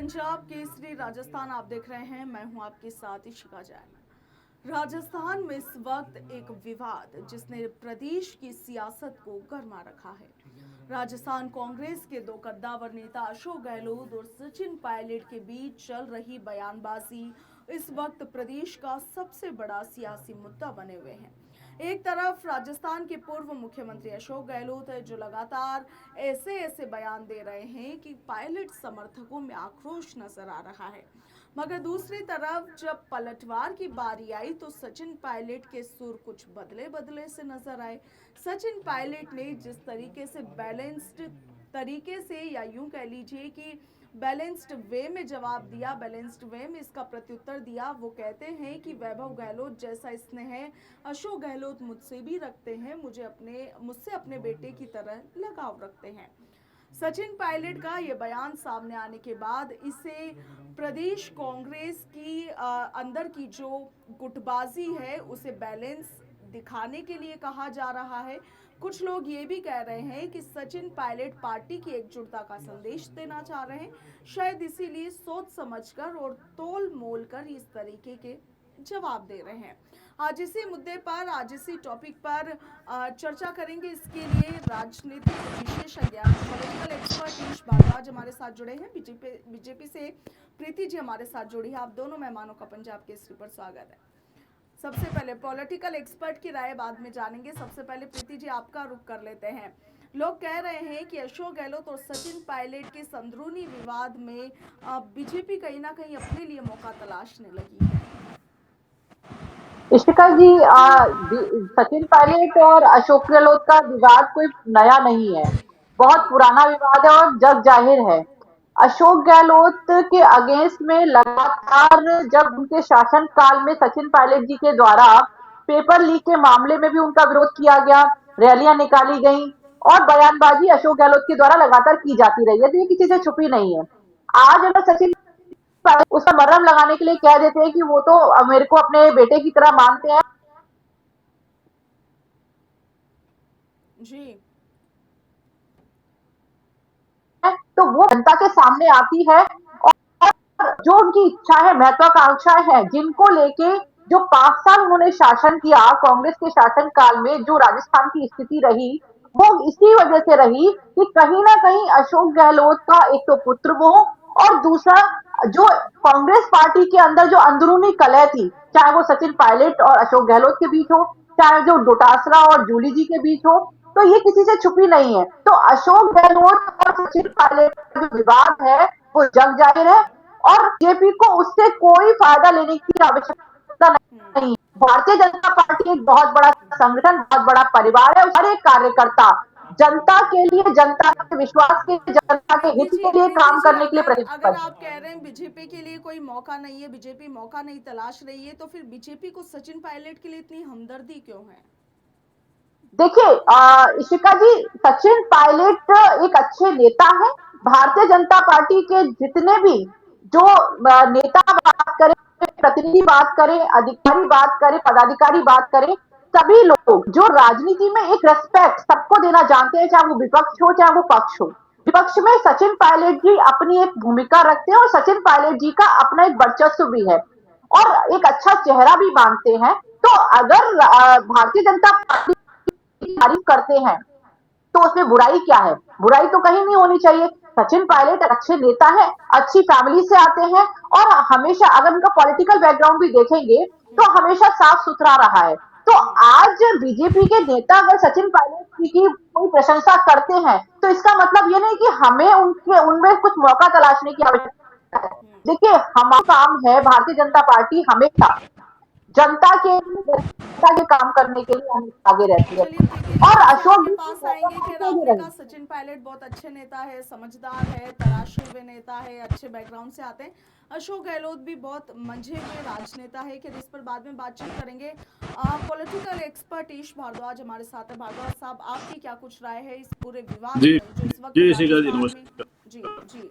पंजाब केसरी राजस्थान आप देख रहे हैं। मैं हूं आपके साथ इशिका जैन। राजस्थान में इस वक्त एक विवाद जिसने प्रदेश की सियासत को गर्मा रखा है। राजस्थान कांग्रेस के दो कद्दावर नेता अशोक गहलोत और सचिन पायलट के बीच चल रही बयानबाजी इस वक्त प्रदेश का सबसे बड़ा सियासी मुद्दा बने हुए हैं। एक तरफ राजस्थान के पूर्व मुख्यमंत्री अशोक गहलोत है जो लगातार ऐसे बयान दे रहे हैं कि पायलट समर्थकों में आक्रोश नजर आ रहा है, मगर दूसरी तरफ जब पलटवार की बारी आई तो सचिन पायलट के सुर कुछ बदले बदले से नजर आए। सचिन पायलट ने जिस तरीके से बैलेंस्ड तरीके से, या यूं कह लीजिए कि बैलेंस्ड वे में जवाब दिया, बैलेंस्ड वे में इसका प्रत्युत्तर दिया। वो कहते हैं कि वैभव गहलोत जैसा स्नेह अशोक गहलोत मुझसे भी रखते हैं, मुझसे अपने बेटे की तरह लगाव रखते हैं। सचिन पायलट का ये बयान सामने आने के बाद इसे प्रदेश कांग्रेस की अंदर की जो गुटबाजी है उसे बैलेंस दिखाने के लिए कहा जा रहा है। कुछ लोग ये भी कह रहे हैं कि सचिन पायलट पार्टी की एकजुटता का संदेश देना चाह रहे हैं, शायद इसीलिए सोच समझकर और तोल मोल कर इस तरीके के जवाब दे रहे हैं। आज इसी मुद्दे पर, आज इसी टॉपिक पर चर्चा करेंगे। इसके लिए राजनीतिक विशेषज्ञ पॉलिटिकल एक्सपर्ट ईश भारद्वाज हमारे साथ जुड़े हैं। बीजेपी से प्रीति जी हमारे साथ जुड़ी है। आप दोनों मेहमानों का पंजाब केसरी पर स्वागत है। सबसे पहले पॉलिटिकल एक्सपर्ट की राय बाद में जानेंगे। सबसे पहले प्रीति जी आपका रुख कर लेते हैं। लोग कह रहे हैं कि अशोक गहलोत और सचिन पायलट के अंदरूनी विवाद में बीजेपी कहीं ना कहीं अपने लिए मौका तलाशने लगी है। इशिका जी, सचिन पायलट और अशोक गहलोत का विवाद कोई नया नहीं है, बहुत पुराना विवाद है और जग जाहिर है। अशोक गहलोत के अगेंस्ट में लगातार जब उनके शासन काल में सचिन पायलट जी के द्वारा पेपर लीक के मामले में भी उनका विरोध किया गया, रैलियां निकाली गई और बयानबाजी अशोक गहलोत के द्वारा लगातार की जाती रही है, तो ये किसी से छुपी नहीं है। आज अगर सचिन उसका मर्हम लगाने के लिए कह देते हैं कि वो तो मेरे को अपने बेटे की तरह मानते हैं जी, तो वो जनता के सामने आती है और जो उनकी इच्छा है, महत्वाकांक्षाएं हैं, जिनको लेके जो 5 साल उन्होंने शासन किया, कांग्रेस के शासन काल में जो राजस्थान की स्थिति रही, वो इसी वजह से रही कि कहीं ना कहीं अशोक गहलोत का एक तो पुत्र वो और दूसरा जो कांग्रेस पार्टी के अंदर जो अंदरूनी कलह थी, चाहे वो सचिन पायलट और अशोक गहलोत के बीच हो, चाहे जो डोटासरा और जूली जी के बीच हो, तो ये किसी से छुपी नहीं है। तो अशोक गहलोत और सचिन पायलट का जो विवाद है वो जग जाहिर है और बीजेपी को उससे कोई फायदा लेने की आवश्यकता नहीं। भारतीय जनता पार्टी एक बहुत बड़ा संगठन, बहुत बड़ा परिवार है। हर एक कार्यकर्ता जनता के लिए, जनता के विश्वास के, जनता के हित के लिए काम जी, करने के लिए अगर प्रतिबद्ध है। आप कह रहे हैं बीजेपी के लिए कोई मौका नहीं है, बीजेपी मौका नहीं तलाश रही है, तो फिर बीजेपी को सचिन पायलट के लिए इतनी हमदर्दी क्यों है? देखिए इशिका जी, सचिन पायलट एक अच्छे नेता है। भारतीय जनता पार्टी के जितने भी जो नेता बात करें, प्रतिनिधि बात करें, अधिकारी बात करें, पदाधिकारी बात करें, सभी लोग जो राजनीति में एक रेस्पेक्ट सबको देना जानते हैं, चाहे वो विपक्ष हो चाहे वो पक्ष हो। विपक्ष में सचिन पायलट जी अपनी एक भूमिका रखते हैं और सचिन पायलट जी का अपना एक वर्चस्व भी है और एक अच्छा चेहरा भी मानते हैं। तो अगर भारतीय जनता पार्टी तारीफ करते हैं तो उसमें बुराई क्या है? बुराई तो कहीं नहीं होनी चाहिए। सचिन पायलट अच्छे नेता है, अच्छी फैमिली से आते हैं और हमेशा अगर उनका पॉलिटिकल बैकग्राउंड भी देखेंगे तो हमेशा साफ सुथरा रहा है। तो आज बीजेपी के नेता अगर सचिन पायलट जी की कोई प्रशंसा करते हैं तो इसका मतलब ये नहीं कि हमें उनके उनमें कुछ मौका तलाशने की आवश्यकता है। देखिए, हमारा काम है, भारतीय जनता पार्टी हमेशा जनता के काम करने के लिए हमेशा आगे रहती है चलिए प्रीति जी, और फिर से अशोक आपके जी की पास आएंगे। मौका खैर, आते ही आपने रहे। कहा सचिन पायलट बहुत अच्छे नेता है, समझदार है, तराशे हुए नेता है, अच्छे बैकग्राउंड से आते हैं। अशोक गहलोत भी बहुत मंझे हुए राजनेता है। खैर, इस पर बाद में बातचीत करेंगे। पॉलिटिकल एक्सपर्ट ईश भारद्वाज हमारे साथ है। भारद्वाज साहब, आपकी क्या कुछ राय है इस पूरे विवाद जी में जो इस वक्त जी शिखा जी, राजस्थान में? नमस्कार। जी जी जी,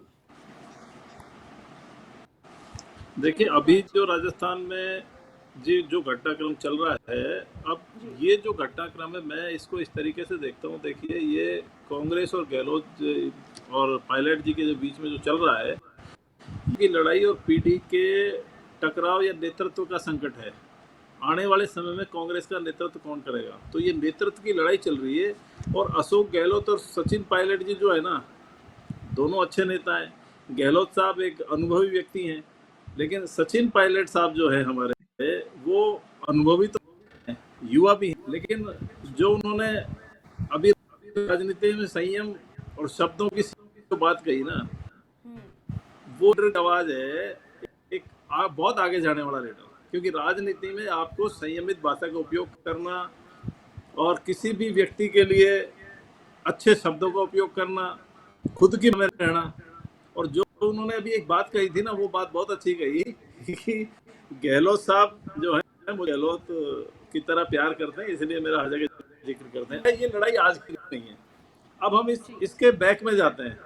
देखिए, बोलिए अभी भाई। जो राजस्थान में जी जो घटनाक्रम चल रहा है, अब जी ये जो घटनाक्रम है, मैं इसको इस तरीके से देखता हूँ। देखिए, ये कांग्रेस और गहलोत और पायलट जी के जो बीच में जो चल रहा है, की लड़ाई और पीढ़ी के टकराव या नेतृत्व का संकट है। आने वाले समय में कांग्रेस का नेतृत्व कौन करेगा? तो ये नेतृत्व की लड़ाई चल रही है। और अशोक गहलोत और सचिन पायलट जी जो है ना, दोनों अच्छे नेता हैं। गहलोत साहब एक अनुभवी व्यक्ति हैं, लेकिन सचिन पायलट साहब जो है हमारे, वो अनुभवी तो हैं, युवा भी हैं, लेकिन जो उन्होंने अभी राजनीति में संयम और शब्दों की जो बात कही ना, वो आवाज है एक बहुत आगे जाने वाला लीडर। क्योंकि राजनीति में आपको संयमित भाषा का उपयोग करना और किसी भी व्यक्ति के लिए अच्छे शब्दों का उपयोग करना, खुद की में रहना। और जो उन्होंने अभी एक बात कही थी ना, वो बात बहुत अच्छी कही कि गहलोत साहब जो है, वो गहलोत की तरह प्यार करते हैं, इसलिए मेरा हर जगह जिक्र करते हैं। ये लड़ाई आज की नहीं है। अब हम इसके बैक में जाते हैं।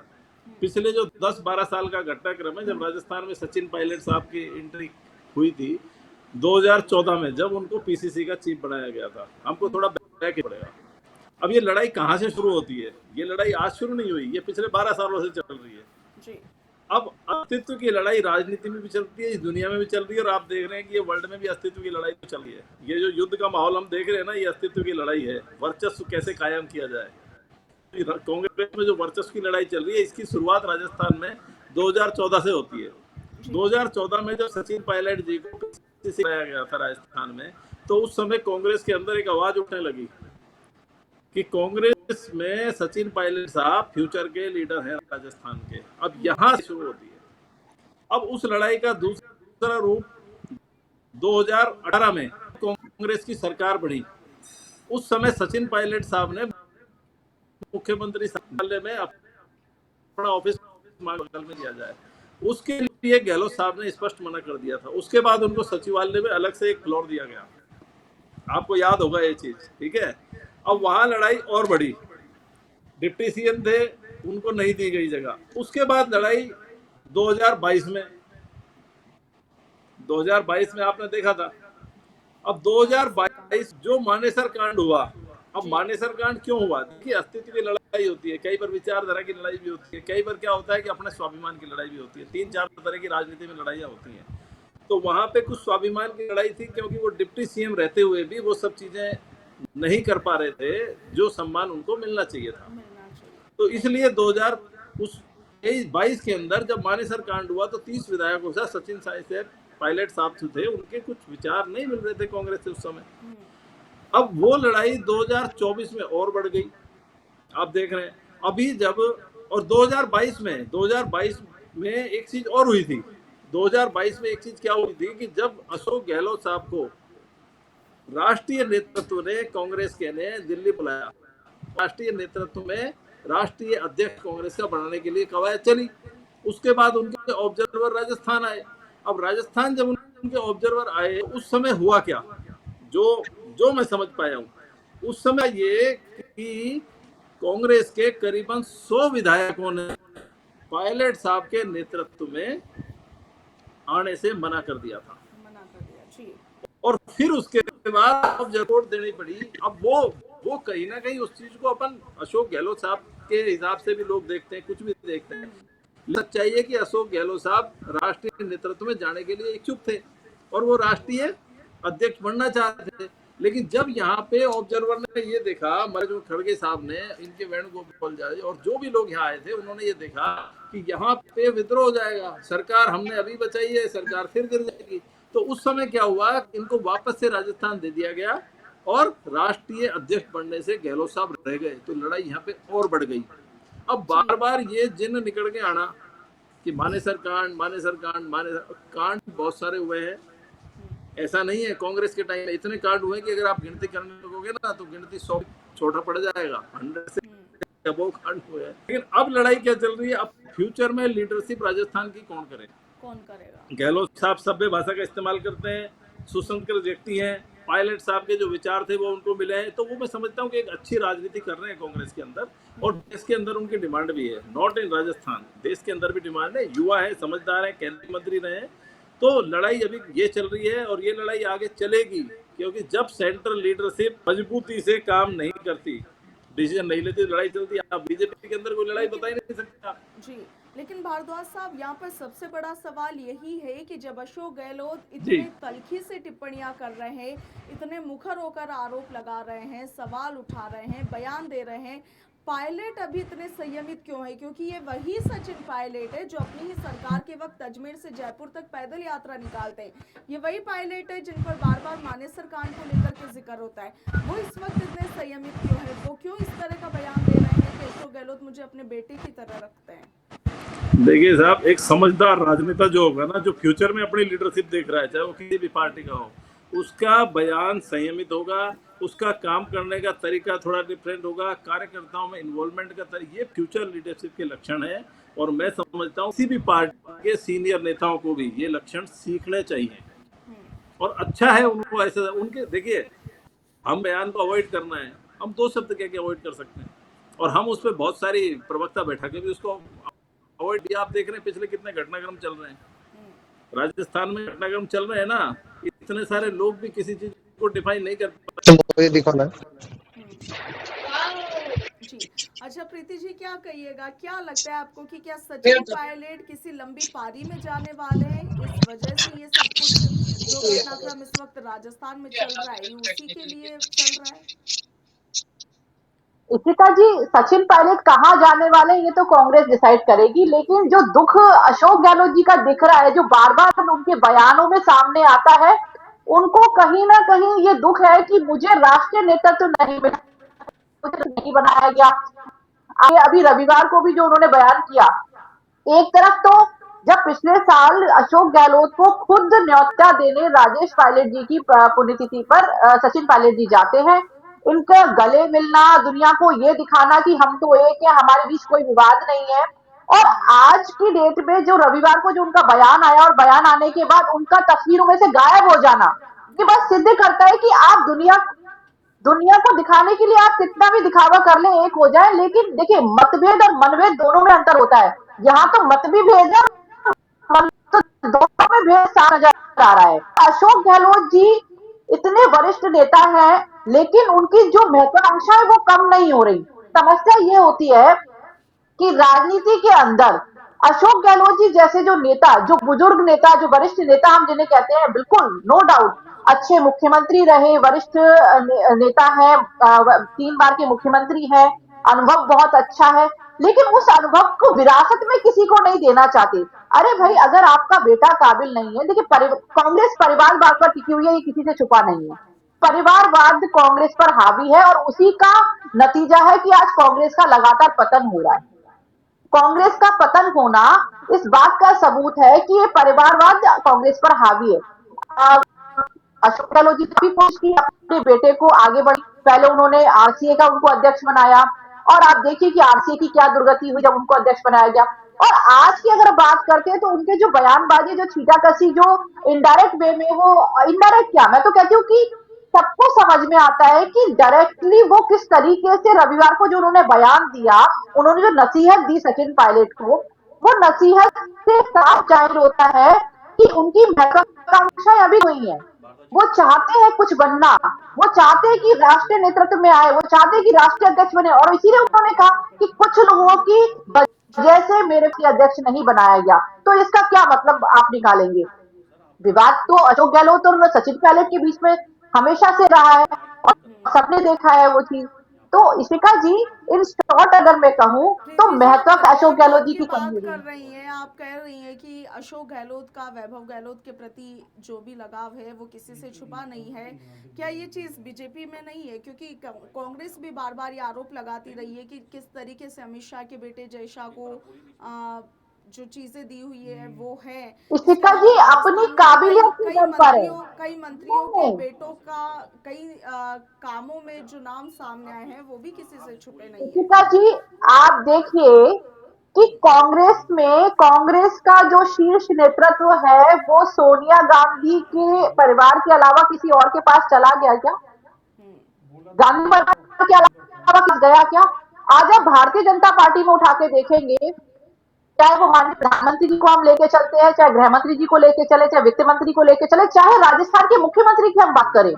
पिछले जो 10-12 साल का घटनाक्रम है, जब राजस्थान में सचिन पायलट साहब की एंट्री हुई थी 2014 में, जब उनको पीसीसी का चीफ बनाया गया था। हमको थोड़ा बैक पड़ेगा। अब ये लड़ाई कहाँ से शुरू होती है? ये लड़ाई आज शुरू नहीं हुई, ये पिछले 12 सालों से चल रही है जी। अब अस्तित्व की लड़ाई राजनीति में भी चलती है, इस दुनिया में भी चल रही है, और आप देख रहे हैं कि ये वर्ल्ड में भी अस्तित्व की लड़ाई चल रही है। ये जो युद्ध का माहौल हम देख रहे हैं ना, ये अस्तित्व की लड़ाई है। वर्चस्व कैसे कायम किया जाए। कांग्रेस में जो वर्चस्व की लड़ाई चल रही है, इसकी शुरुआत राजस्थान में 2014 से होती है। 2014 में जब सचिन पायलट जी को पीसीसी बनाया गया था राजस्थान में, तो उस समय कांग्रेस के अंदर एक आवाज उठने लगी कि कांग्रेस में सचिन पायलट साहब फ्यूचर के लीडर हैं राजस्थान के। अब यहाँ से शुरू होती है। अब उस लड़ाई का दूसरा रूप 2018 में कांग्रेस की सरकार बनी। उस समय सचिन पायलट साहब ने मुख्यमंत्री सचिवालय में अपना ऑफिस बगल में दिया जाए, उसके लिए गहलोत साहब ने स्पष्ट मना कर दिया था। उसके बाद उनको सचिवालय में अलग से एक फ्लोर दिया गया, आपको याद होगा ये चीज, ठीक है। अब वहां लड़ाई और बढ़ी, डिप्टी सीएम थे, उनको नहीं दी गई जगह। उसके बाद लड़ाई 2022 में आपने देखा था। अब 2022 जो मानेसर कांड हुआ, अब मानेसर कांड क्यों हुआ? देखिए, अस्तित्व की लड़ाई होती है, कई बार विचारधारा की लड़ाई भी होती है, कई बार क्या होता है कि अपने स्वाभिमान की लड़ाई भी होती है। 3-4 तरह की राजनीति में लड़ाइयाँ होती हैं। तो वहां पे कुछ स्वाभिमान की लड़ाई थी, क्योंकि वो डिप्टी सीएम रहते हुए भी वो सब चीजें नहीं कर पा रहे थे जो सम्मान उनको मिलना चाहिए था। तो इसलिए 2022 के अंदर जब मानेसर कांड हुआ, तो 30 विधायकों से सचिन पायलट साहब थे, उनके कुछ विचार नहीं मिल रहे थे कांग्रेस से उस समय। अब वो लड़ाई 2024 में और बढ़ गई, आप देख रहे हैं। अभी जब और 2022 में एक चीज और हुई थी। 2022 में एक चीज क्या हुई थी कि जब अशोक गहलोत साहब को राष्ट्रीय नेतृत्व ने, कांग्रेस के ने दिल्ली बुलाया, राष्ट्रीय नेतृत्व में राष्ट्रीय अध्यक्ष कांग्रेस का बनाने के लिए कवायद चली। उसके बाद उनके ऑब्जर्वर राजस्थान आए। अब राजस्थान जब उनके ऑब्जर्वर आए, उस समय हुआ क्या, जो मैं समझ पाया हूँ, उस समय ये कि कांग्रेस के करीबन 100 विधायकों ने पायलट साहब के नेतृत्व में आने से मना कर दिया था। और फिर उसके बाद अब रिपोर्ट देनी पड़ी। अब वो कहीं ना कहीं उस चीज को अपन अशोक गहलोत साहब के हिसाब से भी लोग देखते हैं, कुछ भी देखते हैं। सच्चाई है कि अशोक गहलोत साहब राष्ट्रीय नेतृत्व में जाने के लिए इच्छुक थे और वो राष्ट्रीय अध्यक्ष बनना चाहते थे। लेकिन जब यहाँ पे ऑब्जर्वर ने ये देखा, मल्लिकार्जुन खड़गे साहब ने, इनके वेणुगोपाल जी और जो भी लोग यहाँ आए थे, उन्होंने ये देखा कि यहाँ पे विद्रोह हो जाएगा, सरकार हमने अभी बचाई है, सरकार फिर गिर जाएगी। तो उस समय क्या हुआ, इनको वापस से राजस्थान दे दिया गया और राष्ट्रीय अध्यक्ष बनने से गहलोत साहब रह गए। तो लड़ाई यहाँ पे और बढ़ गई। अब बार बार ये जिन्न निकल के आना कि मानेसर कांड बहुत सारे हुए हैं। ऐसा नहीं है, कांग्रेस के टाइम में इतने कांड हुए कि अगर आप गिनती करने लगोगे ना, तो गिनती 100 छोटा पड़ जाएगा। 100 से अबव कांड हुए हैं। लेकिन अब लड़ाई क्या चल रही है, अब फ्यूचर में लीडरशिप राजस्थान की कौन करेगा? गहलोत साहब सभ्य भाषा का इस्तेमाल करते हैं, सुसंस्कृत व्यक्ति हैं। पायलट साहब के जो विचार थे वो उनको मिले हैं। तो वो मैं समझता हूँ कि एक अच्छी राजनीति कर रहे हैं कांग्रेस के अंदर, और देश के अंदर उनकी डिमांड भी है। नॉट इन राजस्थान, देश के अंदर भी डिमांड है। युवा है, समझदार है, केंद्रीय मंत्री रहे। तो लड़ाई अभी ये चल रही है और ये लड़ाई आगे चलेगी, क्योंकि जब सेंट्रल लीडरशिप मजबूती से काम नहीं करती, डिसीजन नहीं लेती, लड़ाई चलती है। आप बीजेपी के अंदर कोई लड़ाई बता ही नहीं सकते जी। लेकिन भारद्वाज साहब, यहाँ पर सबसे बड़ा सवाल यही है कि जब अशोक गहलोत जी। इतने तल्खी से टिप्पणियां कर रहे हैं, इतने मुखर होकर आरोप लगा रहे हैं, सवाल उठा रहे हैं, बयान दे रहे हैं, पायलट अभी इतने संयमित क्यों है? क्योंकि ये वही सचिन पायलट है जो अपनी ही सरकार के वक्त अजमेर से जयपुर तक पैदल यात्रा निकालते हैं। ये वही पायलट है जिन पर बार बार मानेसर कांड को लेकर के जिक्र होता है। वो इस वक्त इतने संयमित क्यों है? वो क्यों इस तरह का बयान दे रहे हैं कि अशोक गहलोत मुझे अपने बेटे की तरह रखते हैं? देखिए साहब, एक समझदार राजनेता जो होगा ना, जो फ्यूचर में अपनी लीडरशिप देख रहा है, चाहे वो किसी भी पार्टी का हो, उसका बयान संयमित होगा, उसका काम करने का तरीका थोड़ा डिफरेंट होगा, कार्यकर्ताओं में इन्वॉल्वमेंट का तरीका, ये फ्यूचर लीडरशिप के लक्षण है। और मैं समझता हूँ किसी भी पार्टी के सीनियर नेताओं को भी ये लक्षण सीखने चाहिए। और अच्छा है उनको ऐसे, उनके देखिए, हम बयान को अवॉइड करना है, हम दो शब्द कह के अवॉइड कर सकते हैं, और हम उस पर बहुत सारी प्रवक्ता बैठा के भी उसको अवॉइड भी। आप देख रहे हैं पिछले कितने घटनाक्रम चल रहे हैं, राजस्थान में घटनाक्रम चल रहे हैं ना, इतने सारे लोग भी किसी चीज को डिफाइन नहीं कर जी। अच्छा प्रीति जी, क्या कहिएगा, क्या लगता है आपको कि क्या सचिन पायलट किसी लंबी पारी में जाने वाले हैं? इस वजह से ये सब कुछ जो घटनाक्रम इस वक्त राजस्थान में चल रहा है, ये उसी के लिए चल रहा है? इशिका जी, सचिन पायलट कहाँ जाने वाले हैं ये तो कांग्रेस डिसाइड करेगी, लेकिन जो दुख अशोक गहलोत जी का दिख रहा है, जो बार बार उनके बयानों में सामने आता है, उनको कहीं ना कहीं ये दुख है कि मुझे राष्ट्रीय नेतृत्व नहीं मिला, मुझे नहीं बनाया गया। अभी रविवार को भी जो उन्होंने बयान किया, एक तरफ तो जब पिछले साल अशोक गहलोत को खुद न्योता देने राजेश पायलट जी की पुण्यतिथि पर सचिन पायलट जी जाते हैं, इनके गले मिलना, दुनिया को ये दिखाना कि हम तो एक है, हमारे बीच कोई विवाद नहीं है। और आज की डेट में जो रविवार को जो उनका बयान आया और बयान आने के बाद उनका तस्वीरों में से गायब हो जाना, ये बस सिद्ध करता है कि आप दुनिया को दिखाने के लिए आप कितना भी दिखावा कर ले, एक हो जाए, लेकिन देखिए मतभेद और मनभेद दोनों में अंतर होता है। यहाँ तो मत भी भेद है, मन तो दोनों में भेद साफ नजर आ रहा है। अशोक गहलोत जी इतने वरिष्ठ नेता हैं, लेकिन उनकी जो महत्वाकांक्षा है वो कम नहीं हो रही। समस्या ये होती है कि राजनीति के अंदर अशोक गहलोत जी जैसे जो नेता, जो बुजुर्ग नेता, जो वरिष्ठ नेता हम जिन्हें कहते हैं, बिल्कुल नो डाउट अच्छे मुख्यमंत्री रहे, वरिष्ठ नेता है, 3 बार के मुख्यमंत्री है, अनुभव बहुत अच्छा है, लेकिन उस अनुभव को विरासत में किसी को नहीं देना चाहते। अरे भाई, अगर आपका बेटा काबिल नहीं है, देखिए कांग्रेस परिवारवाद पर टिकी हुई है, ये किसी से छुपा नहीं है। परिवारवाद कांग्रेस पर हावी है और उसी का नतीजा है कि आज कांग्रेस का लगातार पतन हो रहा है। कांग्रेस का पतन होना इस बात का सबूत है कि ये परिवारवाद कांग्रेस पर हावी है। अशोक गहलोत जी ने भी कोशिश की अपने बेटे को आगे बढ़ी, पहले उन्होंने आरसीए का उनको अध्यक्ष बनाया, और आप देखिए कि आरसीए की क्या दुर्गति हुई जब उनको अध्यक्ष बनाया गया। और आज की अगर बात करते हैं तो उनके जो बयानबाजी, जो छीटाकशी, जो इनडायरेक्ट वे में, वो इनडायरेक्ट क्या, मैं तो कहती हूँ कि सबको समझ में आता है कि डायरेक्टली वो किस तरीके से रविवार को जो उन्होंने बयान दिया, उन्होंने जो नसीहत दी सचिन पायलट को, वो नसीहत से साफ जाहिर होता है कि उनकी महत्वाकांक्षाएं अभी हुई है। वो चाहते हैं कुछ बनना, वो चाहते हैं कि राष्ट्रीय नेतृत्व में आए, वो चाहते हैं कि राष्ट्रीय अध्यक्ष बने, और इसीलिए उन्होंने कहा कि कुछ लोगों की वजह से मेरे को अध्यक्ष नहीं बनाया गया। तो इसका क्या मतलब आप निकालेंगे? विवाद तो अशोक गहलोत और सचिन पायलट के बीच में हमेशा से रहा है और सबने देखा है वो चीज। तो इशिका जी, इन शॉर्ट अगर मैं कहूँ तो प्रीति जी, आप महत्व अशोक वैभव गहलोत जी की की कमी बात रही। कर रही हैं, आप कह रही हैं कि अशोक गहलोत का वैभव गहलोत के प्रति जो भी लगाव है वो किसी से छुपा नहीं है। क्या ये चीज बीजेपी में नहीं है? क्योंकि कांग्रेस भी बार बार ये आरोप लगाती रही है कि किस तरीके से अमित शाह के बेटे जय शाह को जो चीजें दी हुई है वो है। इशिका जी अपनी काबिलियत से डर पा रहे हैं। कई मंत्रियों के बेटों का कई कामों में जो नाम सामने आए हैं वो भी किसी से छुपे नहीं है। इशिका जी, आप देखिए कि कांग्रेस में कांग्रेस का जो शीर्ष नेतृत्व है वो सोनिया गांधी के परिवार के अलावा किसी और के पास चला गया क्या? गांधी परिवार के अलावा किस गया क्या? आज आप भारतीय जनता पार्टी में उठा के देखेंगे, चाहे वो माननीय प्रधानमंत्री जी को हम लेके चलते हैं, चाहे गृह मंत्री जी को लेके चले, चाहे वित्त मंत्री को लेके चले, चाहे राजस्थान के मुख्यमंत्री की हम बात करें,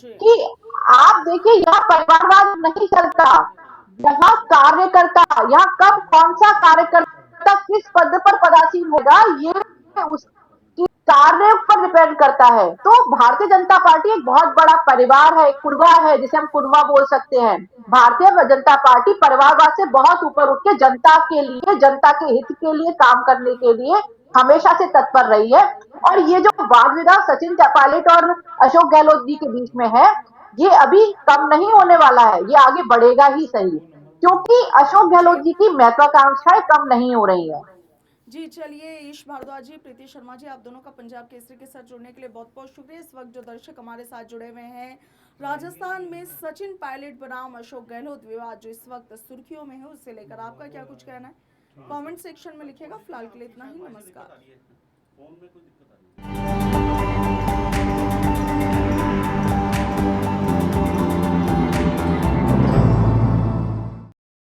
कि आप देखिए यहाँ परिवारवाद नहीं चलता, यहाँ कार्यकर्ता, यहाँ कब कौन सा कार्यकर्ता कार्यकर्ता किस पद पर पदासीन होगा ये उसकी कार्य पर डिपेंड करता है। तो भारतीय जनता पार्टी एक बहुत बड़ा परिवार है, कुनबा है, जिसे हम कुनबा बोल सकते हैं। भारतीय जनता पार्टी परिवारवाद से बहुत ऊपर उठ के जनता के लिए, जनता के हित के लिए काम करने के लिए हमेशा से तत्पर रही है। और ये जो वाद विवाद सचिन पायलट और अशोक गहलोत जी के बीच में है, ये अभी कम नहीं होने वाला है, ये आगे बढ़ेगा ही सही, क्योंकि अशोक गहलोत जी की महत्वाकांक्षाएं कम नहीं हो रही है। जी चलिए, ईश भारद्वाज जी, प्रीति शर्मा जी, आप दोनों का पंजाब केसरी के साथ जुड़ने के लिए बहुत बहुत शुक्रिया। इस वक्त जो दर्शक हमारे साथ जुड़े हुए हैं, राजस्थान में सचिन पायलट बनाम अशोक गहलोत विवाद जो इस वक्त सुर्खियों में है, उससे लेकर आपका क्या कुछ कहना है, कमेंट सेक्शन में लिखिएगा। फिलहाल के लिए इतना ही, नमस्कार।